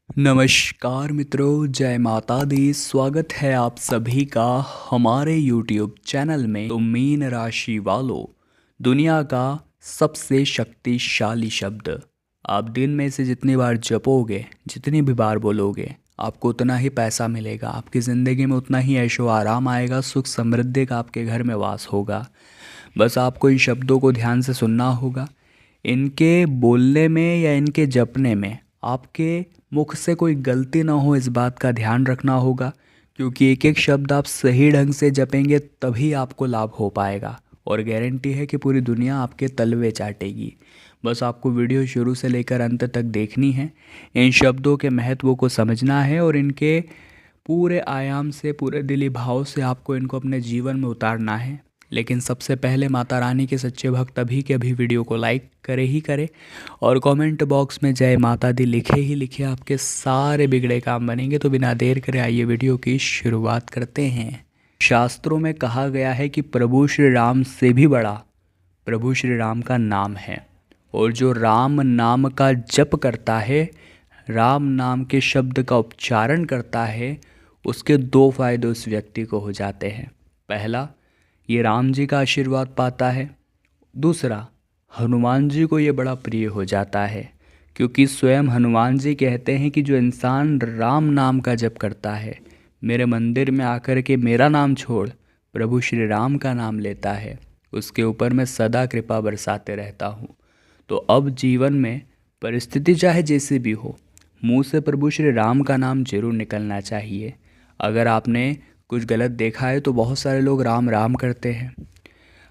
नमस्कार मित्रों, जय माता दी। स्वागत है आप सभी का हमारे YouTube चैनल में। तो मीन राशि वालों, दुनिया का सबसे शक्तिशाली शब्द आप दिन में से जितनी बार जपोगे, जितनी भी बार बोलोगे, आपको उतना ही पैसा मिलेगा। आपकी ज़िंदगी में उतना ही ऐशो आराम आएगा, सुख समृद्धि का आपके घर में वास होगा। बस आपको इन शब्दों को ध्यान से सुनना होगा। इनके बोलने में या इनके जपने में आपके मुख से कोई गलती ना हो, इस बात का ध्यान रखना होगा। क्योंकि एक एक शब्द आप सही ढंग से जपेंगे तभी आपको लाभ हो पाएगा, और गारंटी है कि पूरी दुनिया आपके तलवे चाटेगी। बस आपको वीडियो शुरू से लेकर अंत तक देखनी है, इन शब्दों के महत्व को समझना है और इनके पूरे आयाम से, पूरे दिली भाव से आपको इनको अपने जीवन में उतारना है। लेकिन सबसे पहले माता रानी के सच्चे भक्त अभी के अभी वीडियो को लाइक करे ही करे, और कमेंट बॉक्स में जय माता दी लिखे ही लिखे। आपके सारे बिगड़े काम बनेंगे। तो बिना देर करे आइए वीडियो की शुरुआत करते हैं। शास्त्रों में कहा गया है कि प्रभु श्री राम से भी बड़ा प्रभु श्री राम का नाम है, और जो राम नाम का जप करता है, राम नाम के शब्द का उच्चारण करता है, उसके दो फायदे उस व्यक्ति को हो जाते हैं। पहला, ये राम जी का आशीर्वाद पाता है। दूसरा, हनुमान जी को ये बड़ा प्रिय हो जाता है, क्योंकि स्वयं हनुमान जी कहते हैं कि जो इंसान राम नाम का जप करता है, मेरे मंदिर में आकर के मेरा नाम छोड़ प्रभु श्री राम का नाम लेता है, उसके ऊपर मैं सदा कृपा बरसाते रहता हूँ। तो अब जीवन में परिस्थिति चाहे जैसी भी हो, मुंह से प्रभु श्री राम का नाम जरूर निकलना चाहिए। अगर आपने कुछ गलत देखा है तो बहुत सारे लोग राम राम करते हैं,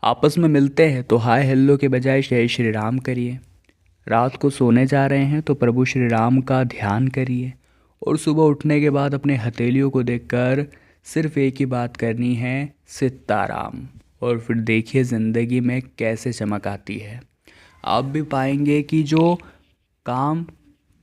आपस में मिलते हैं तो हाय हेलो के बजाय जय श्री राम करिए। रात को सोने जा रहे हैं तो प्रभु श्री राम का ध्यान करिए, और सुबह उठने के बाद अपने हथेलियों को देखकर सिर्फ एक ही बात करनी है, सीताराम। और फिर देखिए ज़िंदगी में कैसे चमक आती है। आप भी पाएंगे कि जो काम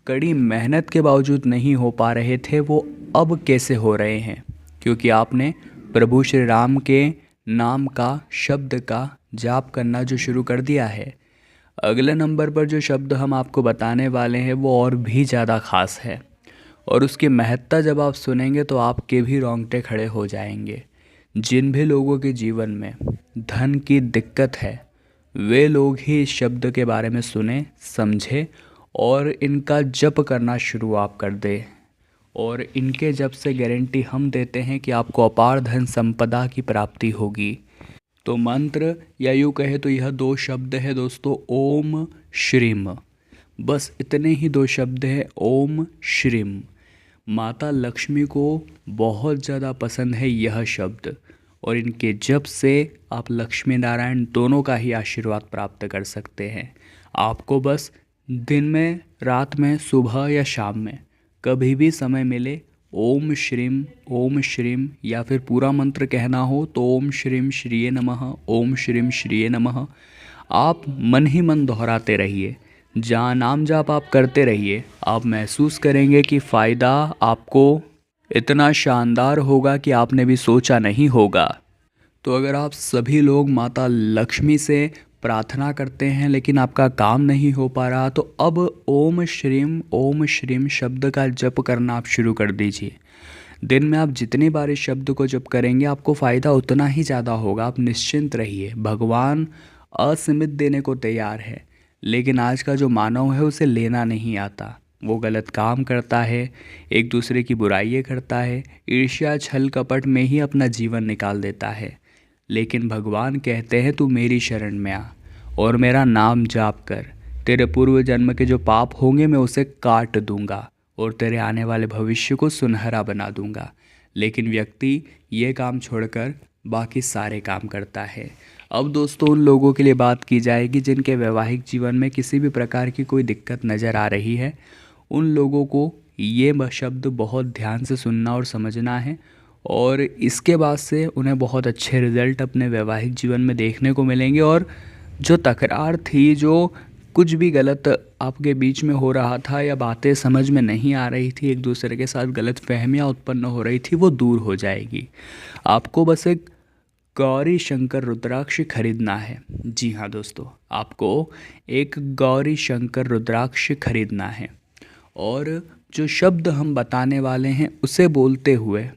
कड़ी मेहनत के बावजूद नहीं हो पा रहे थे, वो अब कैसे हो रहे हैं, क्योंकि आपने प्रभु श्री राम के नाम का, शब्द का जाप करना जो शुरू कर दिया है। अगले नंबर पर जो शब्द हम आपको बताने वाले हैं वो और भी ज़्यादा खास है, और उसकी महत्ता जब आप सुनेंगे तो आपके भी रोंगटे खड़े हो जाएंगे। जिन भी लोगों के जीवन में धन की दिक्कत है, वे लोग ही इस शब्द के बारे में सुने, समझे और इनका जप करना शुरू आप कर दे। और इनके जप से गारंटी हम देते हैं कि आपको अपार धन संपदा की प्राप्ति होगी। तो मंत्र, या यूँ कहे तो यह दो शब्द है दोस्तों, ओम श्रीम। बस इतने ही दो शब्द है, ओम श्रीम। माता लक्ष्मी को बहुत ज़्यादा पसंद है यह शब्द, और इनके जप से आप लक्ष्मी नारायण दोनों का ही आशीर्वाद प्राप्त कर सकते हैं। आपको बस दिन में, रात में, सुबह या शाम में कभी भी समय मिले, ओम श्रीम या फिर पूरा मंत्र कहना हो तो ओम श्रीम श्रीये नमः, ओम श्रीम श्रीये नमः आप मन ही मन दोहराते रहिए। जहाँ नाम जाप आप करते रहिए, आप महसूस करेंगे कि फ़ायदा आपको इतना शानदार होगा कि आपने भी सोचा नहीं होगा। तो अगर आप सभी लोग माता लक्ष्मी से प्रार्थना करते हैं लेकिन आपका काम नहीं हो पा रहा, तो अब ओम श्रीम शब्द का जप करना आप शुरू कर दीजिए। दिन में आप जितनी बार इस शब्द को जप करेंगे, आपको फ़ायदा उतना ही ज़्यादा होगा। आप निश्चिंत रहिए, भगवान असीमित देने को तैयार है, लेकिन आज का जो मानव है उसे लेना नहीं आता। वो गलत काम करता है, एक दूसरे की बुराइयाँ करता है, ईर्ष्या छल कपट में ही अपना जीवन निकाल देता है। लेकिन भगवान कहते हैं तू मेरी शरण में आ और मेरा नाम जाप कर, तेरे पूर्व जन्म के जो पाप होंगे मैं उसे काट दूंगा और तेरे आने वाले भविष्य को सुनहरा बना दूंगा। लेकिन व्यक्ति ये काम छोड़कर बाकी सारे काम करता है। अब दोस्तों, उन लोगों के लिए बात की जाएगी जिनके वैवाहिक जीवन में किसी भी प्रकार की कोई दिक्कत नज़र आ रही है। उन लोगों को ये शब्द बहुत ध्यान से सुनना और समझना है, और इसके बाद से उन्हें बहुत अच्छे रिजल्ट अपने वैवाहिक जीवन में देखने को मिलेंगे। और जो तकरार थी, जो कुछ भी गलत आपके बीच में हो रहा था या बातें समझ में नहीं आ रही थी, एक दूसरे के साथ गलत फहमियाँ उत्पन्न हो रही थी, वो दूर हो जाएगी। आपको बस एक गौरी शंकर रुद्राक्ष खरीदना है। जी हाँ दोस्तों, आपको एक गौरी शंकर रुद्राक्ष खरीदना है, और जो शब्द हम बताने वाले हैं उसे बोलते हुए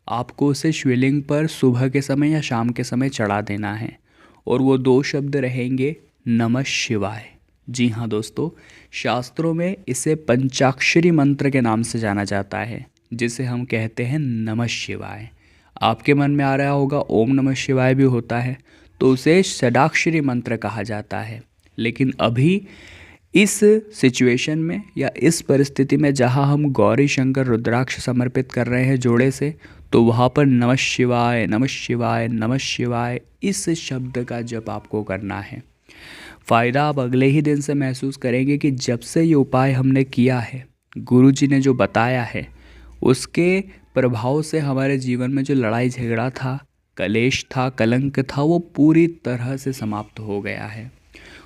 आपको उसे शिवलिंग पर सुबह के समय या शाम के समय चढ़ा देना है। और वो दो शब्द रहेंगे नमः शिवाय। जी हाँ दोस्तों, शास्त्रों में इसे पंचाक्षरी मंत्र के नाम से जाना जाता है, जिसे हम कहते हैं नमः शिवाय। आपके मन में आ रहा होगा ओम नमः शिवाय भी होता है, तो उसे षडाक्षरी मंत्र कहा जाता है। लेकिन अभी इस सिचुएशन में या इस परिस्थिति में जहाँ हम गौरी शंकर रुद्राक्ष समर्पित कर रहे हैं जोड़े से, तो वहाँ पर नमः शिवाय नमः शिवाय नमः शिवाय इस शब्द का जप आपको करना है। फ़ायदा आप अगले ही दिन से महसूस करेंगे कि जब से ये उपाय हमने किया है, गुरुजी ने जो बताया है, उसके प्रभाव से हमारे जीवन में जो लड़ाई झगड़ा था, कलेश था, कलंक था, वो पूरी तरह से समाप्त हो गया है।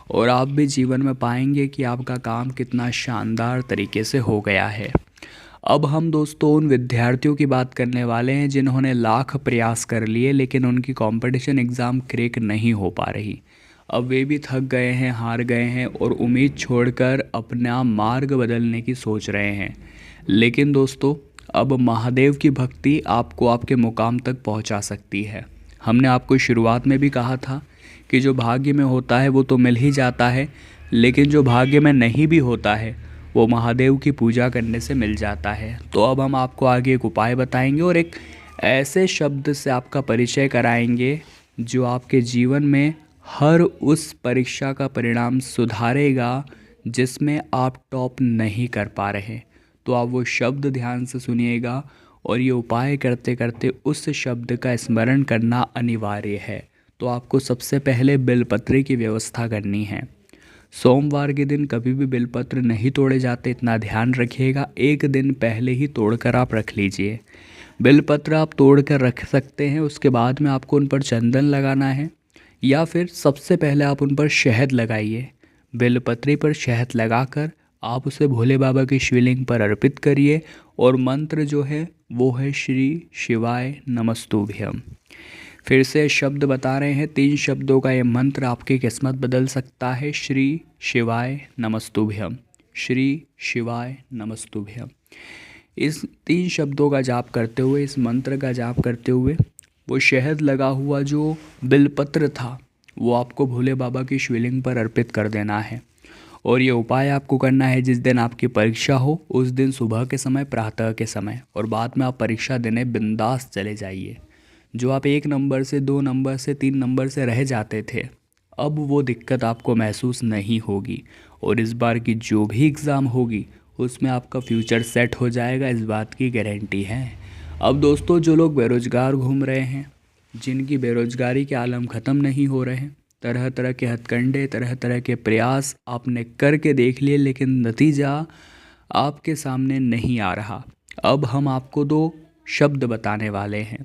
और आप भी जीवन में पाएंगे कि आपका काम कितना शानदार तरीके से हो गया है। अब हम दोस्तों उन विद्यार्थियों की बात करने वाले हैं जिन्होंने लाख प्रयास कर लिए लेकिन उनकी कंपटीशन एग्ज़ाम क्रैक नहीं हो पा रही। अब वे भी थक गए हैं, हार गए हैं और उम्मीद छोड़कर अपना मार्ग बदलने की सोच रहे हैं। लेकिन दोस्तों, अब महादेव की भक्ति आपको आपके मुकाम तक पहुंचा सकती है। हमने आपको शुरुआत में भी कहा था कि जो भाग्य में होता है वो तो मिल ही जाता है, लेकिन जो भाग्य में नहीं भी होता है वो महादेव की पूजा करने से मिल जाता है। तो अब हम आपको आगे एक उपाय बताएंगे और एक ऐसे शब्द से आपका परिचय कराएंगे जो आपके जीवन में हर उस परीक्षा का परिणाम सुधारेगा जिसमें आप टॉप नहीं कर पा रहे। तो आप वो शब्द ध्यान से सुनिएगा और ये उपाय करते करते उस शब्द का स्मरण करना अनिवार्य है। तो आपको सबसे पहले बेलपत्र की व्यवस्था करनी है। सोमवार के दिन कभी भी बेलपत्र नहीं तोड़े जाते, इतना ध्यान रखिएगा। एक दिन पहले ही तोड़कर आप रख लीजिए। बेलपत्र आप तोड़ कर रख सकते हैं, उसके बाद में आपको उन पर चंदन लगाना है या फिर सबसे पहले आप उन पर शहद लगाइए। बेलपत्री पर शहद लगाकर आप उसे भोले बाबा की शिवलिंग पर अर्पित करिए और मंत्र जो है वो है श्री शिवाय नमस्तुभ्यम। फिर से शब्द बता रहे हैं, 3 शब्दों का ये मंत्र आपकी किस्मत बदल सकता है। श्री शिवाय नमस्तुभ्यम, श्री शिवाय नमस्तुभ्यम। इस 3 शब्दों का जाप करते हुए, इस मंत्र का जाप करते हुए, वो शहद लगा हुआ जो बिलपत्र था वो आपको भोले बाबा की शिवलिंग पर अर्पित कर देना है। और ये उपाय आपको करना है जिस दिन आपकी परीक्षा हो उस दिन सुबह के समय, प्रातः के समय, और बाद में आप परीक्षा देने बिंदास चले जाइए। जो आप 1 नंबर से 2 नंबर से 3 नंबर से रह जाते थे, अब वो दिक्कत आपको महसूस नहीं होगी और इस बार की जो भी एग्ज़ाम होगी उसमें आपका फ्यूचर सेट हो जाएगा, इस बात की गारंटी है। अब दोस्तों, जो लोग बेरोज़गार घूम रहे हैं, जिनकी बेरोज़गारी के आलम ख़त्म नहीं हो रहे हैं, तरह तरह के हथकंडे, तरह तरह के प्रयास आपने करके देख लिए लेकिन नतीजा आपके सामने नहीं आ रहा। अब हम आपको 2 शब्द बताने वाले हैं।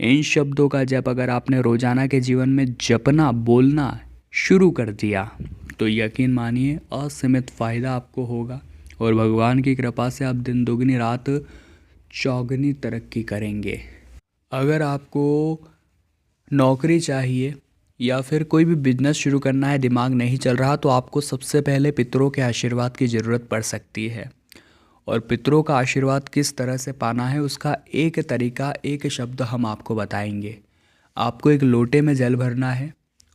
इन शब्दों का जप अगर आपने रोज़ाना के जीवन में जपना, बोलना शुरू कर दिया तो यकीन मानिए असीमित फ़ायदा आपको होगा और भगवान की कृपा से आप दिन दुगनी रात चौगनी तरक्की करेंगे। अगर आपको नौकरी चाहिए या फिर कोई भी बिजनेस शुरू करना है, दिमाग नहीं चल रहा, तो आपको सबसे पहले पितरों के आशीर्वाद की ज़रूरत पड़ सकती है। और पितरों का आशीर्वाद किस तरह से पाना है उसका एक तरीका, एक शब्द हम आपको बताएंगे। आपको एक लोटे में जल भरना है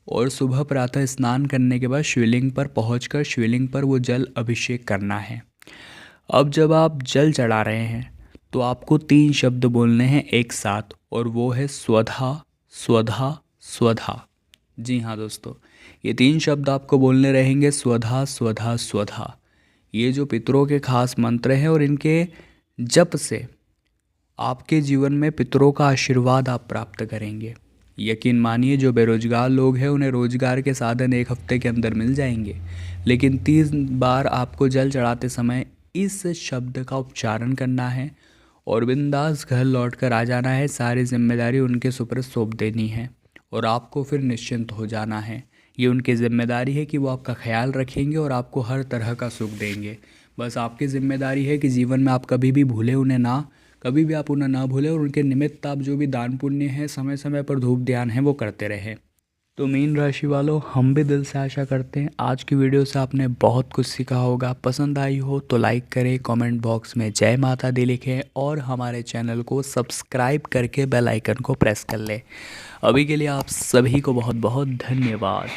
और सुबह प्रातः स्नान करने के बाद शिवलिंग पर पहुंचकर शिवलिंग पर वो जल अभिषेक करना है। अब जब आप जल चढ़ा रहे हैं तो आपको 3 शब्द बोलने हैं एक साथ और वो है स्वधा स्वधा स्वधा। जी हाँ दोस्तों, ये 3 शब्द आपको बोलने रहेंगे, स्वधा स्वधा स्वधा। ये जो पितरों के खास मंत्र हैं और इनके जप से आपके जीवन में पितरों का आशीर्वाद आप प्राप्त करेंगे। यकीन मानिए जो बेरोजगार लोग हैं उन्हें रोजगार के साधन 1 हफ्ते के अंदर मिल जाएंगे, लेकिन 3 बार आपको जल चढ़ाते समय इस शब्द का उच्चारण करना है और बिंदास घर लौट कर आ जाना है। सारी जिम्मेदारी उनके सुपुर्द सौंप देनी है और आपको फिर निश्चिंत हो जाना है। ये उनकी ज़िम्मेदारी है कि वो आपका ख्याल रखेंगे और आपको हर तरह का सुख देंगे। बस आपकी ज़िम्मेदारी है कि जीवन में आप कभी भी भूले उन्हें ना, कभी भी आप उन्हें ना भूलें और उनके निमित्त आप जो भी दान पुण्य है, समय समय पर धूप ध्यान है, वो करते रहें। तो मीन राशि वालों, हम भी दिल से आशा करते हैं आज की वीडियो से आपने बहुत कुछ सीखा होगा। पसंद आई हो तो लाइक करें, कमेंट बॉक्स में जय माता दी लिखें और हमारे चैनल को सब्सक्राइब करके बेल आइकन को प्रेस कर लें। अभी के लिए आप सभी को बहुत बहुत धन्यवाद।